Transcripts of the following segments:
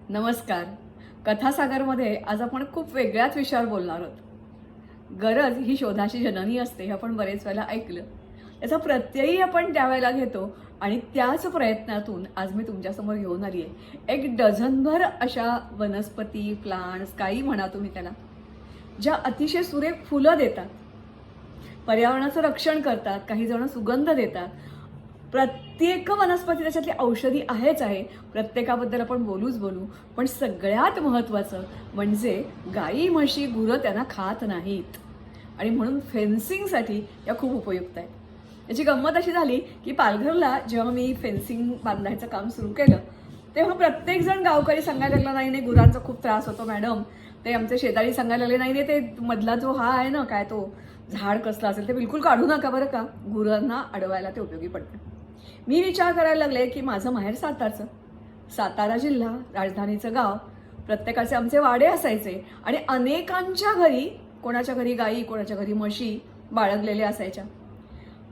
नमस्कार. कथासागरमध्ये आज आपण खूप वेगळ्याच विषयावर बोलणार आहोत. गरज ही शोधाची जननी असते हे आपण बरेच वेळेला ऐकलं. याचा प्रत्ययही आपण त्यावेळेला घेतो आणि त्याच प्रयत्नातून आज मी तुमच्यासमोर घेऊन आली आहे. एक डझनभर अशा वनस्पती, प्लांट्स, काही म्हणा तुम्ही त्याला, ज्या अतिशय सुरेख फुलं देतात, पर्यावरणाचं रक्षण करतात, काही जण सुगंध देतात. प्रत्येक वनस्पती त्याच्यातली औषधी आहेच आहे. प्रत्येकाबद्दल आपण बोलू. पण सगळ्यात महत्त्वाचं म्हणजे गाई, म्हशी, गुरं त्यांना खात नाहीत आणि म्हणून फेन्सिंगसाठी या खूप उपयुक्त आहेत. याची गंमत अशी झाली की पालघरला जेव्हा मी फेन्सिंग बांधायचं काम सुरू केलं तेव्हा प्रत्येकजण गावकरी सांगायला लागला, नाही गुरांचा खूप त्रास होतो मॅडम. ते आमचे शेजारी सांगायला लागले, नाही ते मधला जो हा आहे ना, काय तो झाड कसला असेल ते बिलकुल काढू नका बरं का, गुरांना अडवायला ते उपयोगी पडतं. मी विचार करायला लागले की माझं माहेर सातारचं, सातारा जिल्हा, राजधानीचं गाव. प्रत्येकाचे आमचे वाडे असायचे आणि अनेकांच्या घरी, कोणाच्या घरी गाई, कोणाच्या घरी म्हशी बाळगलेल्या असायच्या.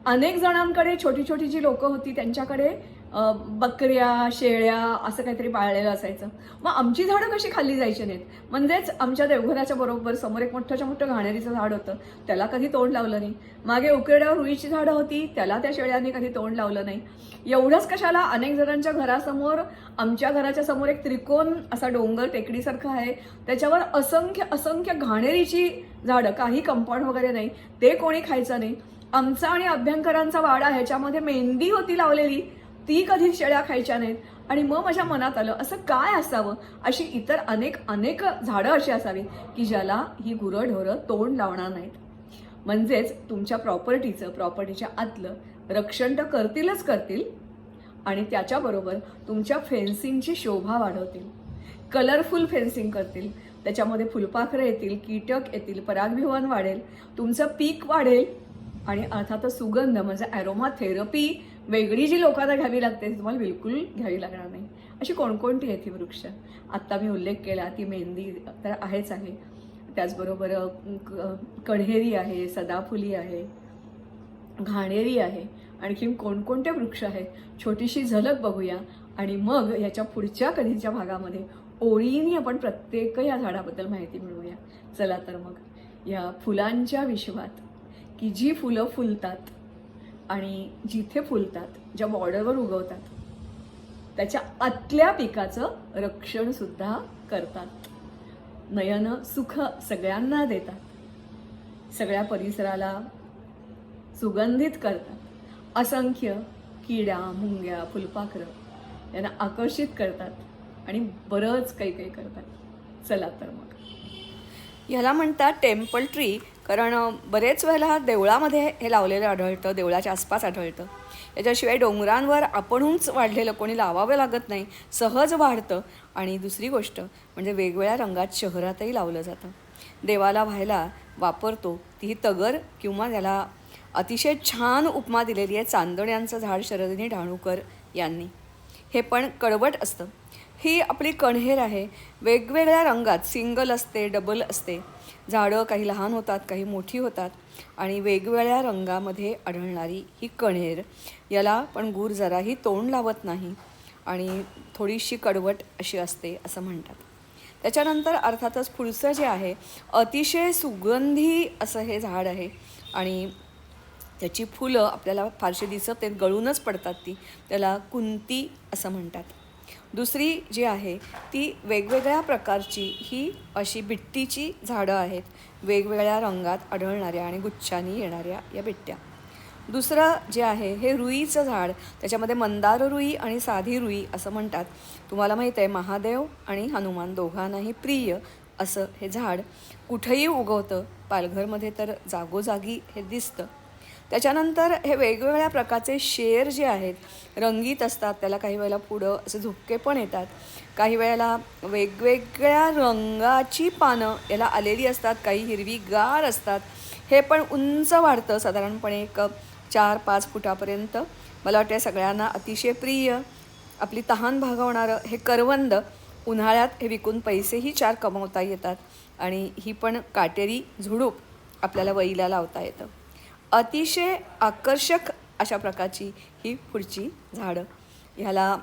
अनेक जणांकडे छोटी छोटी जी लोकं होती त्यांच्याकडे बकऱ्या, शेळ्या असं काहीतरी पाळलेलं असायचं. मग आमची झाडं कशी खाल्ली जायची नाहीत. म्हणजेच आमच्या देवघराच्या बरोबर समोर एक मोठं घाणेरीचं झाड होतं, त्याला कधी तोंड लावलं नाही. मागे उकेड्यावर रुईची झाडं होती, त्याला त्या शेळ्यांनी कधी तोंड लावलं नाही. एवढंच कशाला, अनेक जणांच्या घरासमोर, आमच्या घराच्या समोर एक त्रिकोण असा डोंगर टेकडीसारखं आहे, त्याच्यावर असंख्य असंख्य घाणेरीची झाडं, काही कंपाऊंड वगैरे नाही, ते कोणी खायचं नाही. आमचा आणि अभ्यंकरांचा वाडा ह्याच्यामध्ये मेंढी होती लावलेली, ती कधी शेळ्या खायच्या नाहीत. आणि मग माझ्या मनात आलं, असं काय असावं, अशी इतर अनेक अनेक झाडं अशी असावी की ज्याला ही गुरंढोरं तोंड लावणार नाहीत. म्हणजेच तुमच्या प्रॉपर्टीच्या आतलं रक्षण तर करतीलच करतील आणि त्याच्याबरोबर तुमच्या फेन्सिंगची शोभा वाढवतील. कलरफुल फेन्सिंग करतील, त्याच्यामध्ये फुलपाखरं येतील, कीटक येतील, परागभिवन वाढेल, तुमचं पीक वाढेल आणि अर्थातच सुगंध म्हणजे ॲरोमा थेरपी वेगळी जी लोकांना घ्यावी लागते ती तुम्हाला बिलकुल घ्यावी लागणार नाही. अशी कोणकोणती आहेत ही वृक्ष? आत्ता मी उल्लेख केला ती मेहंदी तर आहेच आहे, त्याचबरोबर कण्हेरी आहे, सदाफुली आहे, घाणेरी आहे. आणखीन कोणकोणते वृक्ष आहेत, छोटीशी झलक बघूया आणि मग याच्या पुढच्या कधीच्या भागामध्ये ओळीने आपण प्रत्येक या झाडाबद्दल माहिती मिळवूया. चला तर मग या फुलांच्या विश्वात, की जी फुलं फुलतात आणि जिथे फुलतात, ज्या बॉर्डरवर उगवतात, त्याच्या आतल्या पिकाचं रक्षण सुद्धा करतात. नयन सुख सगळ्यांना देतात, सगळ्या परिसराला सुगंधित करतात. असंख्य किड्या, मुंग्या, फुलपाखरं यांना आकर्षित करतात आणि बरंच काही काही करतात. चला तर मग ह्याला म्हणतात टेम्पल ट्री, कारण बरेच वेळेला देवळामध्ये हे लावलेलं आढळतं, देवळाच्या आसपास आढळतं. याच्याशिवाय डोंगरांवर आपणहूनच वाढलेलं, कोणी लावावं लागत नाही, सहज वाढतं. आणि दुसरी गोष्ट म्हणजे वेगवेगळ्या रंगात शहरातही लावलं जातं. देवाला व्हायला वापरतो ती तगर, किंवा त्याला अतिशय छान उपमा दिलेली आहे चांदण्यांचं झाड शरदिनी ढाणूकर यांनी. हे पण कडवट असतं. ही आपली कण्हेर आहे, वेगवेगळ्या रंगात, सिंगल असते, डबल असते. झाडं काही लहान होतात, काही मोठी होतात आणि वेगवेगळ्या रंगामध्ये आढळणारी ही कण्हेर, याला पण गूर जराही तोंड लावत नाही आणि थोडीशी कडवट अशी असते असं म्हणतात. त्याच्यानंतर अर्थातच पुढचं जे आहे, अतिशय सुगंधी असं हे झाड आहे आणि त्याची फुलं आपल्याला फारशी दिसत नाहीत, गळूनच पडतात ती, त्याला कुंती असं म्हणतात. दुसरी जी आहे ती वेगवेगळ्या प्रकारची ही अशी बिट्टीची झाडं आहेत, वेगवेगळ्या रंगात आढळणाऱ्या आणि गुच्छांनी येणाऱ्या या बिट्ट्या. दुसरं जे आहे हे रुईचं झाड, त्याच्यामध्ये मंदार रुई आणि साधी रुई असं म्हणतात. तुम्हाला माहीत आहे महादेव आणि हनुमान दोघांनाही प्रिय असं हे झाड कुठंही उगवतं, पालघरमध्ये तर जागोजागी हे दिसतं. त्याच्यानंतर हे वेगवेगळ्या प्रकारचे शेर जे आहेत रंगीत असतात, त्याला काही वेळेला पुढं असे झुपके पण येतात, काही वेळेला वेगवेगळ्या रंगाची पानं याला आलेली असतात, काही हिरवीगार असतात. हे पण उंच वाढतं, साधारणपणे एक 4-5 फुटापर्यंत. मला वाटतं सगळ्यांना अतिशय प्रिय, आपली तहान भागवणारं हे करवंद. उन्हाळ्यात हे विकून पैसेही 4 कमवता येतात आणि ही पण काटेरी झुडूप आपल्याला वईला लावता येतं. अतिशय आकर्षक अशा प्रकारची ही पुढची झाडं. ह्याला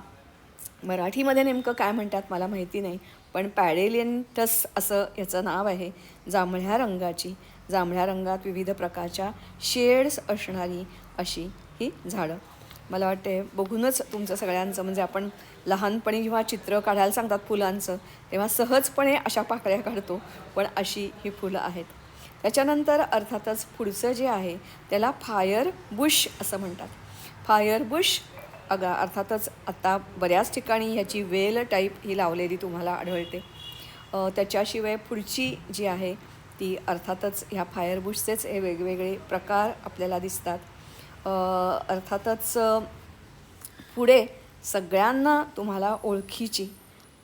मराठीमध्ये नेमकं काय म्हणतात मला माहिती नाही, पण पॅडेलियंटस असं याचं नाव आहे. जांभळ्या रंगाची, जांभळ्या रंगात विविध प्रकारच्या शेड्स असणारी अशी ही झाडं. मला वाटते बघूनच तुमचं सगळ्यांचं, म्हणजे आपण लहानपणी जेव्हा चित्र काढायला सांगतात फुलांचं तेव्हा सहजपणे अशा पाकळ्या काढतो, पण अशी ही फुलं आहेत. त्याच्यानंतर अर्थातच पुढचं जे आहे त्याला फायर बुश असं म्हणतात. फायर बुश अर्थातच आता बऱ्याच ठिकाणी ह्याची वेल टाईप ही लावलेली तुम्हाला आढळते. त्याच्याशिवाय पुढची जी आहे ती अर्थातच ह्या फायर बुशचेच हे वेगवेगळे प्रकार आपल्याला दिसतात. अर्थातच पुढे सगळ्यांना तुम्हाला ओळखीची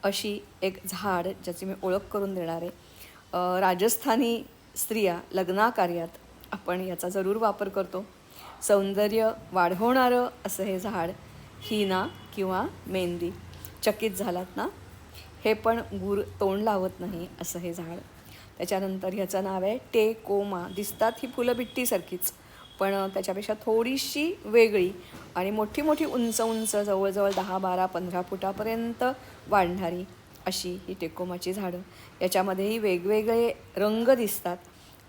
अशी एक झाड ज्याची मी ओळख करून देणार आहे. राजस्थानी स्त्रिया लग्नाकार्यात आपण याचा जरूर वापर करतो. सौंदर्य वाढवणारं असं हे झाड, हिना किंवा मेहंदी. चकित झालात ना? हे पण गुर तोंड लावत नाही असं हे झाड. त्याच्यानंतर ह्याचं नाव आहे टेकोमा. दिसतात ही फुलं बिट्टीसारखीच, पण त्याच्यापेक्षा थोडीशी वेगळी आणि मोठी मोठी उंच उंच जवळजवळ 10, 12, 15 फुटापर्यंत वाढणारी अशी ही टेकोमाची झाडं. याच्यामध्येही वेगवेगळे रंग दिसतात.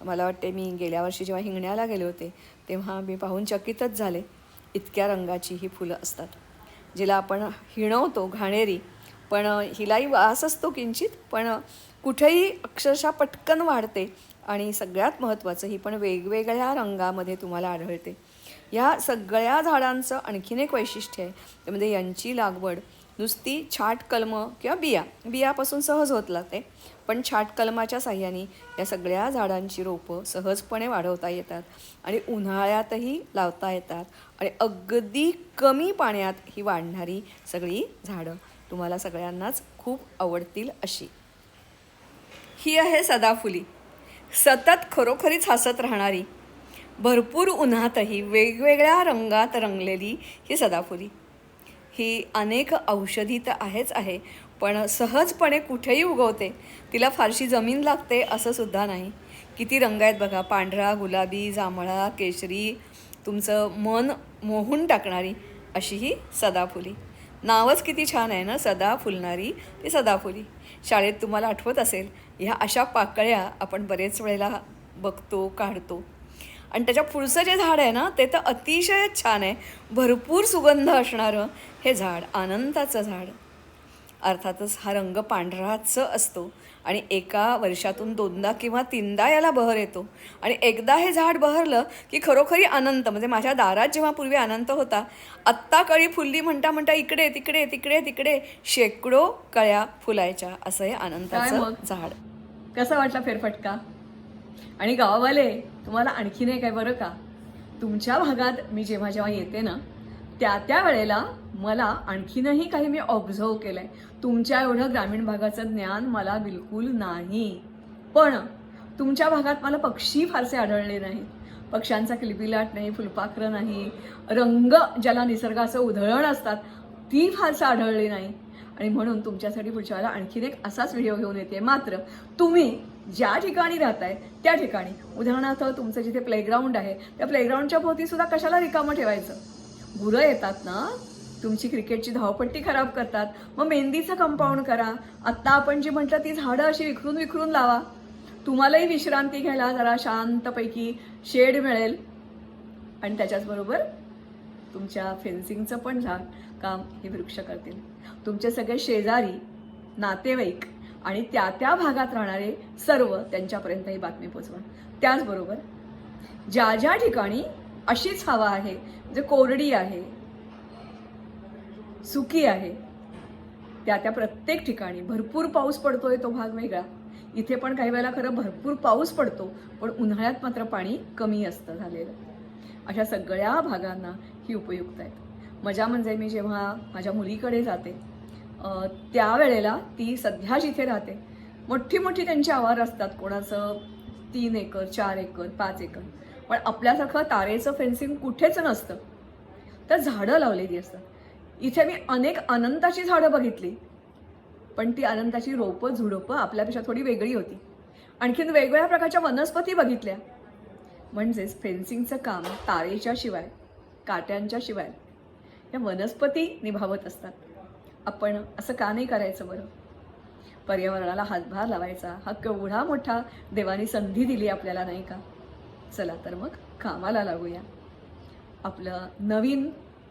मला वाटते मी गेल्या वर्षी जेव्हा हिंगण्याला गेले होते तेव्हा मी पाहून चकितच झाले. इतक्या रंगाची ही फुलं असतात, जिला आपण हिणवतो घाणेरी, पण हिलाही वास असतो किंचित, पण कुठेही अक्षरशः पटकन वाढते आणि सगळ्यात महत्त्वाचं ही पण वेगवेगळ्या रंगामध्ये तुम्हाला आढळते. या सगळ्या झाडांचं आणखीन एक वैशिष्ट्य आहे, त्यामध्ये यांची लागवड नुसती छाट कलमं किंवा बियापासून सहज होत लागते, पण छाट कलमाच्या साह्याने या सगळ्या झाडांची रोपं सहजपणे वाढवता येतात आणि उन्हाळ्यातही लावता येतात आणि अगदी कमी पाण्यात ही वाढणारी सगळी झाडं तुम्हाला सगळ्यांनाच खूप आवडतील अशी. ही आहे सदाफुली. सतत खरोखरीच हसत राहणारी, भरपूर उन्हातही वेगवेगळ्या रंगात रंगलेली ही सदाफुली. ही अनेक औषधी तर आहेच आहे, पण सहजपणे कुठेही उगवते. तिला फारशी जमीन लागते असं सुद्धा नाही. किती रंग आहेत बघा, पांढरा, गुलाबी, जांभळा, केशरी, तुमचं मन मोहून टाकणारी अशी ही सदाफुली. नावच किती छान आहे ना, सदा फुलणारी ती सदाफुली. शाळेत तुम्हाला आठवत असेल ह्या अशा पाकळ्या आपण बरेच वेळेला बघतो, काढतो. आणि त्याच्या पुढचं जे झाड आहे ना ते तर अतिशय छान आहे. भरपूर सुगंध असणारं हे झाड, आनंदाचं झाड. अर्थातच हा रंग पांढराच असतो आणि एका वर्षातून 2दा किंवा 3दा याला बहर येतो. आणि एकदा हे झाड बहरलं की खरोखरी अनंत, म्हणजे माझ्या दारात जेव्हा पूर्वी अनंत होता, आत्ता कळी फुलली म्हणता म्हणता इकडे तिकडे तिकडे तिकडे शेकडो कळ्या फुलायच्या. असं हे अनंताचं झाड. कसा वाटला फेरफटका? आणि गावावाले तुम्हाला आणखीन एक आहे बरं का, तुमच्या भागात मी जेव्हा जेव्हा येते ना त्या वेळेला मला आणखीनही काही मी ऑब्झर्व केलं आहे. तुमच्या एवढं ग्रामीण भागाचं ज्ञान मला बिलकुल नाही, पण तुमच्या भागात मला पक्षी फारसे आढळले नाहीत. पक्ष्यांचा किलबिलाट नाही, फुलपाखरं नाही, रंग ज्याला निसर्गाचं उधळण असतात ती फारसं आढळली नाही. आणि म्हणून तुमच्यासाठी पुढच्या वेळेला आणखीन एक असाच व्हिडिओ घेऊन येते. मात्र तुम्ही ज्या ठिकाणी राहताय त्या ठिकाणी, उदाहरणार्थ तुमचं जिथे प्लेग्राऊंड आहे त्या प्लेग्राऊंडच्या भोवती सुद्धा कशाला रिकामं ठेवायचं? गुरं येतात ना, तुमची क्रिकेटची धावपट्टी खराब करतात. मग मेहंदीचं कंपाऊंड करा. आत्ता आपण जी म्हटलं ती झाडं अशी विखरून विखरून लावा. तुम्हालाही विश्रांती घ्यायला जरा शांतपैकी शेड मिळेल आणि त्याच्याचबरोबर तुमच्या फेन्सिंगचं पण काम हे वृक्ष करतील. तुमचे सगळे शेजारी, नातेवाईक आणि त्या भागात राहणारे सर्व त्यांच्यापर्यंत ही बातमी पोचवा. त्याचबरोबर ज्या ज्या ठिकाणी अशीच हवा आहे, जे कोरडी आहे, सुकी आहे, त्या प्रत्येक ठिकाणी भरपूर पाऊस पडतोय तो भाग वेगळा. इथे पण काही वेळेला खरं भरपूर पाऊस पडतो, पण उन्हाळ्यात मात्र पाणी कमी असतं झालेलं. अशा सगळ्या भागांना ही उपयुक्त आहेत. मजा म्हणजे मी जेव्हा माझ्या मुलीकडे जाते त्यावेळेला ती सध्या जिथे राहते मोठी मोठी त्यांची आवार असतात. कोणाचं 3 एकर, 4 एकर, 5 एकर, पण आपल्यासारखं तारेचं फेन्सिंग कुठेच नसतं, तर झाडं लावलेली असतात. इथे मी अनेक अनंताची झाडं बघितली, पण ती अनंताची रोपं झुडपं आपल्यापेक्षा थोडी वेगळी होती. आणखीन वेगवेगळ्या प्रकारच्या वनस्पती बघितल्या. म्हणजेच फेन्सिंगचं काम तारेच्या शिवाय, काट्यांच्या शिवाय या वनस्पती निभावत असतात. आपण असं का नाही करायचं बरं? पर्यावरणाला हातभार लावायचा हा केवढा मोठा देवाने संधी दिली आपल्याला, नाही का? चला तर मग कामाला लागूया. आपलं नवीन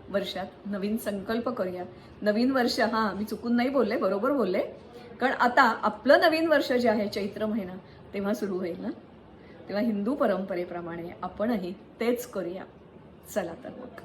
वर्षात नवीन संकल्प करूया. नवीन वर्ष, हां मी चुकून नाही बोलले, बरोबर बोलले. कारण आता आपलं नवीन वर्ष जे आहे चैत्र महिना तेव्हा सुरू होईल ना, तेव्हा हिंदू परंपरेप्रमाणे आपणही तेच करूया. चला तर मग.